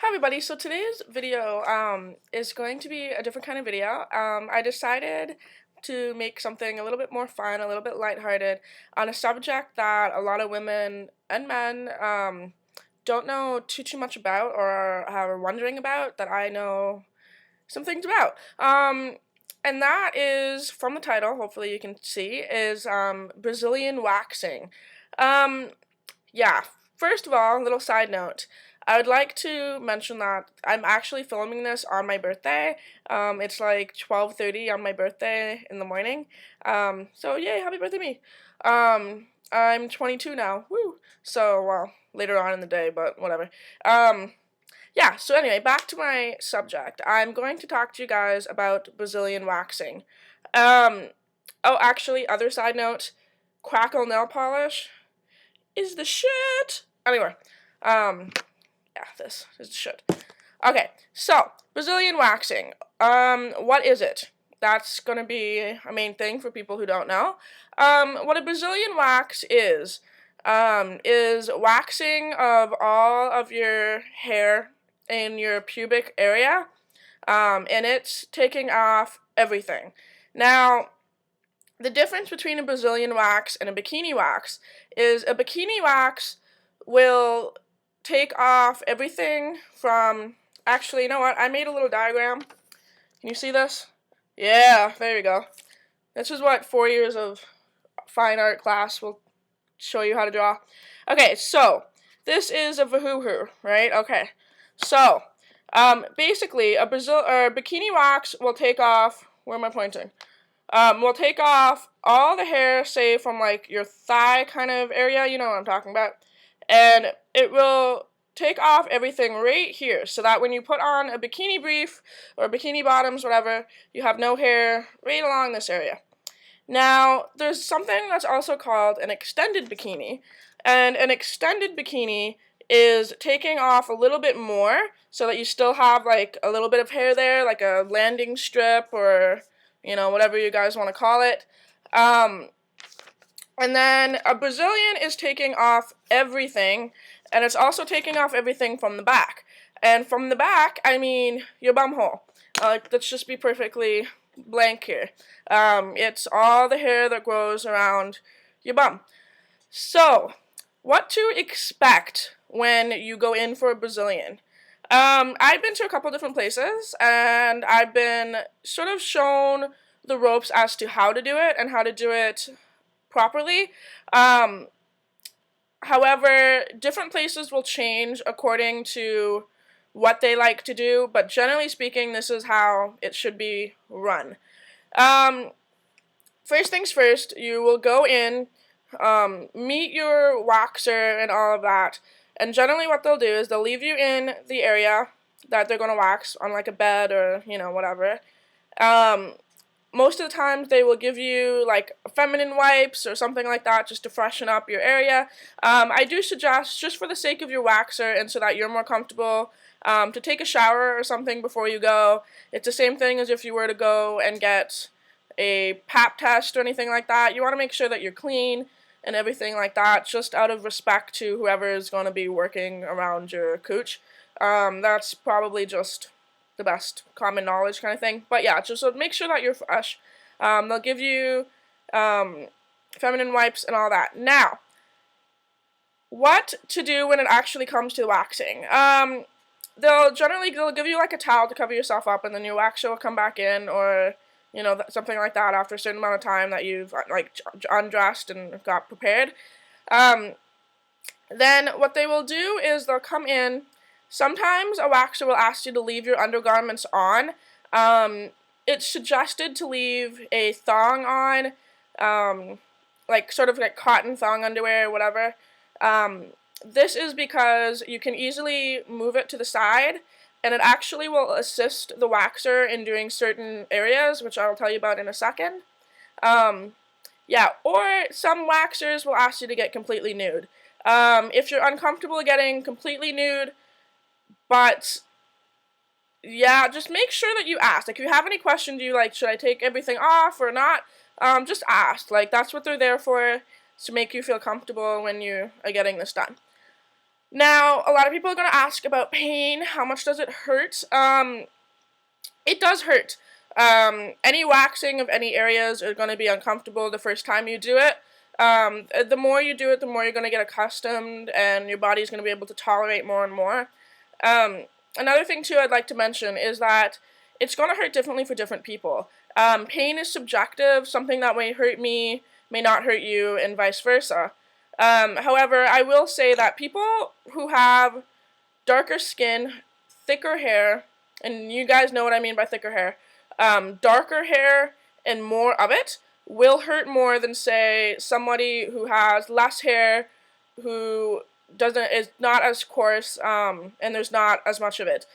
Hi everybody, so today's video is going to be a different kind of video. I decided to make something a little bit more fun, a little bit lighthearted, on a subject that a lot of women and men don't know too much about or are wondering about that I know some things about. And that is, from the title, hopefully you can see, is Brazilian waxing. Um, yeah, first of all, a little side note. I would like to mention that I'm actually filming this on my birthday. It's like 12:30 on my birthday in the morning. So yay, happy birthday me. I'm 22 now. Woo. So, well, later on in the day, but whatever. Yeah, so anyway, back to my subject. I'm going to talk to you guys about Brazilian waxing. Oh, actually, other side note, Crackle nail polish is the shit. Anyway, yeah, this is the shit. Okay, so Brazilian waxing. What is it? That's gonna be a main thing for people who don't know. What a Brazilian wax is waxing of all of your hair in your pubic area, and it's taking off everything. Now, the difference between a Brazilian wax and a bikini wax is a bikini wax will take off everything from, actually, you know what, I made a little diagram. Can you see this? Yeah, there you go. This is what 4 years of fine art class will show you how to draw. Okay, so this is a vahoo-hoo, right? Okay, so basically a bikini wax will take off, where am I pointing? We'll take off all the hair, say from like your thigh kind of area, you know what I'm talking about, and it will take off everything right here, so that when you put on a bikini brief or bikini bottoms, whatever, you have no hair right along this area. Now, there's something that's also called an extended bikini, and an extended bikini is taking off a little bit more, so that you still have like a little bit of hair there, like a landing strip or, you know, whatever you guys want to call it. And then a Brazilian is taking off everything, and it's also taking off everything from the back. And from the back, I mean your bum hole. Let's just be perfectly blank here. It's all the hair that grows around your bum. So, what to expect when you go in for a Brazilian? I've been to a couple different places, and I've been sort of shown the ropes as to how to do it and how to do it properly. However, different places will change according to what they like to do, but generally speaking, this is how it should be run. First things first, you will go in, meet your waxer and all of that, and generally what they'll do is they'll leave you in the area that they're going to wax on, like a bed or, you know, whatever. Most of the times they will give you like feminine wipes or something like that just to freshen up your area. I do suggest, just for the sake of your waxer and so that you're more comfortable, to take a shower or something before you go. It's the same thing as if you were to go and get a pap test or anything like that. You want to make sure that you're clean and everything like that, just out of respect to whoever is going to be working around your cooch. That's probably just the best common knowledge kind of thing. But yeah, just so make sure that you're fresh. They'll give you feminine wipes and all that. Now, what to do when it actually comes to waxing? They'll give you like a towel to cover yourself up, and then your waxer will come back in, or you know, something like that after a certain amount of time that you've like undressed and got prepared. Then what they will do is they'll come in. Sometimes a waxer will ask you to leave your undergarments on. It's suggested to leave a thong on, like sort of like cotton thong underwear or whatever. This is because you can easily move it to the side, and it actually will assist the waxer in doing certain areas, which I'll tell you about in a second. Yeah, or some waxers will ask you to get completely nude. If you're uncomfortable getting completely nude, but yeah, just make sure that you ask. Like, if you have any questions, you like, should I take everything off or not? Just ask. Like, that's what they're there for, to make you feel comfortable when you are getting this done. Now, a lot of people are going to ask about pain. How much does it hurt? It does hurt. Any waxing of any areas are going to be uncomfortable the first time you do it. The more you do it, the more you're going to get accustomed, and your body's going to be able to tolerate more and more. Another thing, too, I'd like to mention is that it's going to hurt differently for different people. Pain is subjective. Something that may hurt me may not hurt you, and vice versa. However, I will say that people who have darker skin, thicker hair, and you guys know what I mean by thicker hair, darker hair and more of it will hurt more than, say, somebody who has less hair, who is not as coarse, and there's not as much of it.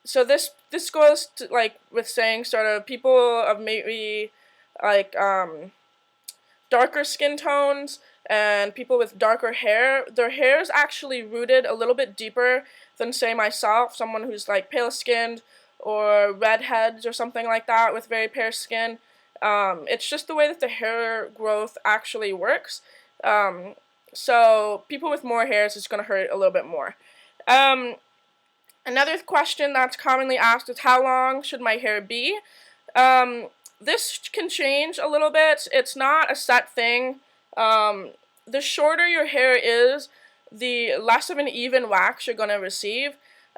So this goes to, like, with saying sort of people of maybe like darker skin tones and people with darker hair, their hair is actually rooted a little bit deeper than, say, myself, someone who's like pale skinned or redheads or something like that with very pale skin. It's just the way that the hair growth actually works. So people with more hairs is going to hurt a little bit more. Another question that's commonly asked is, how long should my hair be? This can change a little bit. It's not a set thing. The shorter your hair is, the less of an even wax you're going to receive.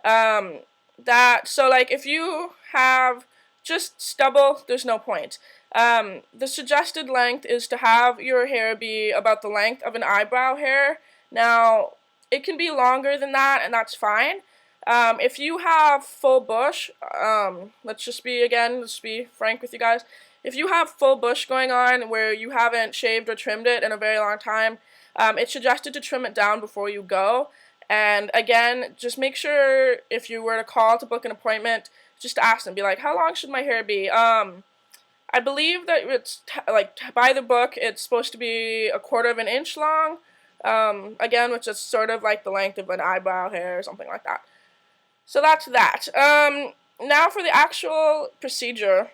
So like if you have just stubble, there's no point. The suggested length is to have your hair be about the length of an eyebrow hair. Now, it can be longer than that, and that's fine. If you have full bush, let's be frank with you guys. If you have full bush going on where you haven't shaved or trimmed it in a very long time, it's suggested to trim it down before you go. And again, just make sure if you were to call to book an appointment, just to ask them, be like, how long should my hair be? I believe that it's by the book, it's supposed to be 1/4 of an inch long. Again, which is sort of like the length of an eyebrow hair or something like that. So that's that. Now for the actual procedure.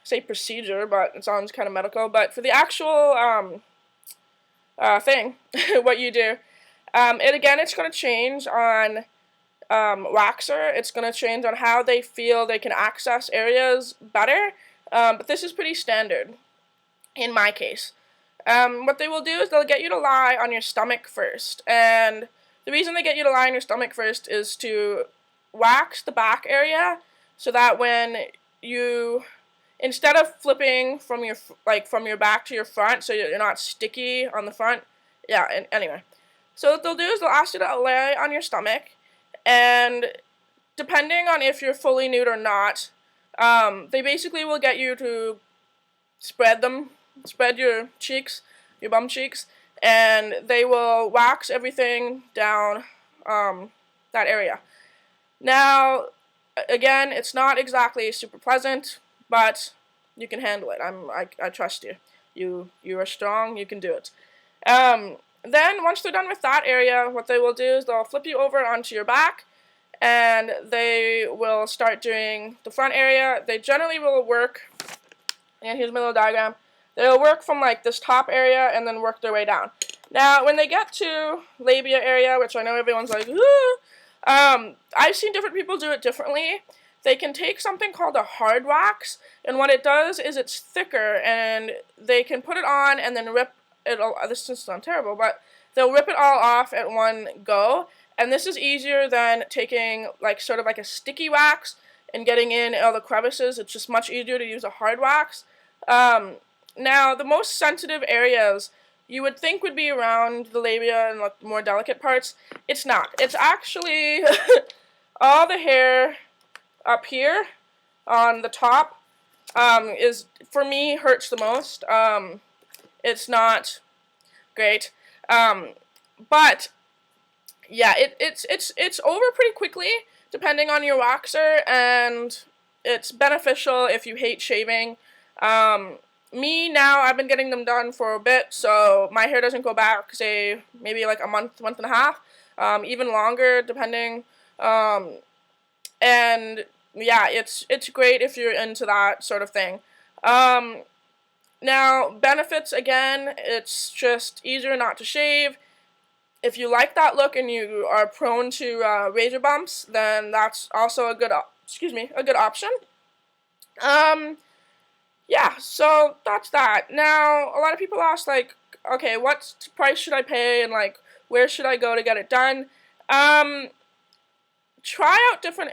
I say procedure, but it sounds kind of medical. But for the actual thing, what you do, it's going to change on waxer. It's going to change on how they feel they can access areas better. But this is pretty standard in my case. What they will do is they'll get you to lie on your stomach first. And the reason they get you to lie on your stomach first is to wax the back area so that when you, instead of flipping from your back to your front so you're not sticky on the front. Yeah, and anyway. So what they'll do is they'll ask you to lay on your stomach, and depending on if you're fully nude or not, they basically will get you to spread your cheeks, your bum cheeks, and they will wax everything down that area. Now, again, it's not exactly super pleasant, but you can handle it. I trust you. You are strong. You can do it. Then once they're done with that area, what they will do is they'll flip you over onto your back, and they will start doing the front area. They generally will work, and here's my little diagram. They'll work from like this top area and then work their way down. Now, when they get to labia area, which I know everyone's like, ooh, I've seen different people do it differently. They can take something called a hard wax, and what it does is it's thicker, and they can put it on and then rip it all. This doesn't sound terrible, but they'll rip it all off at one go, and this is easier than taking sort of like a sticky wax and getting in all the crevices. It's just much easier to use a hard wax. Now, the most sensitive areas you would think would be around the labia and like the more delicate parts. It's not. It's actually all the hair up here on the top is, for me, hurts the most. It's not great. But yeah, it's over pretty quickly depending on your waxer, and it's beneficial if you hate shaving. Me now, I've been getting them done for a bit, so my hair doesn't go back, say, maybe like a month and a half, even longer, depending. And yeah, it's great if you're into that sort of thing. Now, benefits, again, it's just easier not to shave. if you like that look and you are prone to razor bumps, then that's also a good option. Yeah, so that's that. Now, a lot of people ask, like, okay, what price should I pay, and, like, where should I go to get it done? Try out different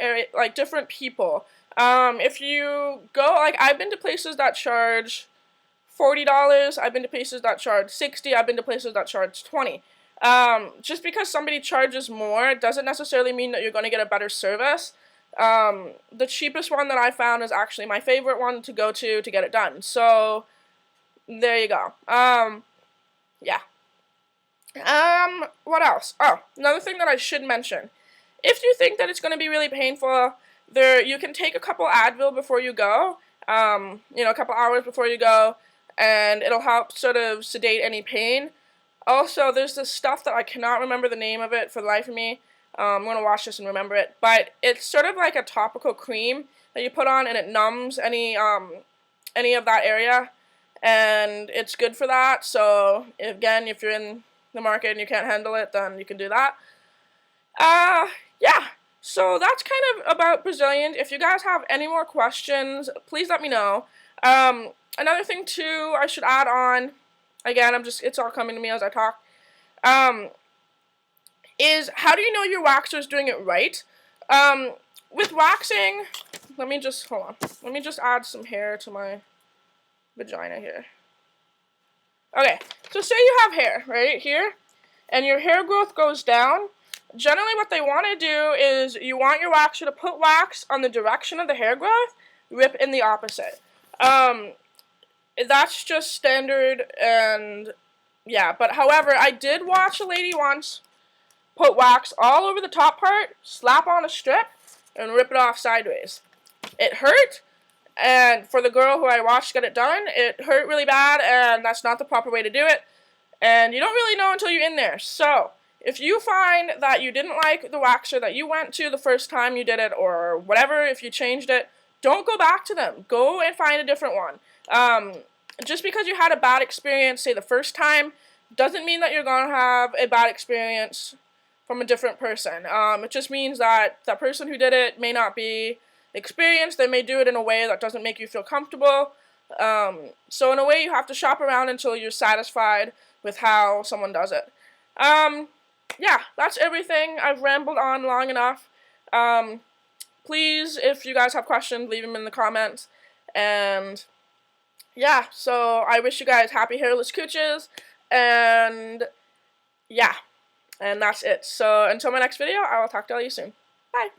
different people. If you go, like, I've been to places that charge $40, I've been to places that charge $60, I've been to places that charge $20. Just because somebody charges more doesn't necessarily mean that you're going to get a better service. The cheapest one that I found is actually my favorite one to go to get it done. So, there you go. Yeah. What else? Oh, another thing that I should mention. If you think that it's going to be really painful, you can take a couple Advil before you go, a couple hours before you go, and it'll help sort of sedate any pain. Also, there's this stuff that I cannot remember the name of it for the life of me. I'm going to watch this and remember it, but it's sort of like a topical cream that you put on, and it numbs any of that area, and it's good for that. So, again, if you're in the market and you can't handle it, then you can do that. Yeah, so that's kind of about Brazilian. If you guys have any more questions, please let me know. Another thing too, I should add on, again, it's all coming to me as I talk, is how do you know your waxer is doing it right? With waxing, let me just add some hair to my vagina here. Okay, so say you have hair right here, and your hair growth goes down. Generally what they want to do is you want your waxer to put wax on the direction of the hair growth, rip in the opposite. That's just standard, and yeah, but however, I did watch a lady once put wax all over the top part, slap on a strip, and rip it off sideways. It hurt, and for the girl who I watched get it done, it hurt really bad, and that's not the proper way to do it, and you don't really know until you're in there. So, if you find that you didn't like the waxer that you went to the first time you did it, or whatever, if you changed it, don't go back to them. Go and find a different one. Just because you had a bad experience, say, the first time, doesn't mean that you're going to have a bad experience from a different person. It just means that that person who did it may not be experienced. They may do it in a way that doesn't make you feel comfortable. So in a way, you have to shop around until you're satisfied with how someone does it. Yeah, that's everything. I've rambled on long enough. Please, if you guys have questions, leave them in the comments. And yeah, so I wish you guys happy hairless cooches. And yeah, and that's it. So until my next video, I will talk to all you soon. Bye.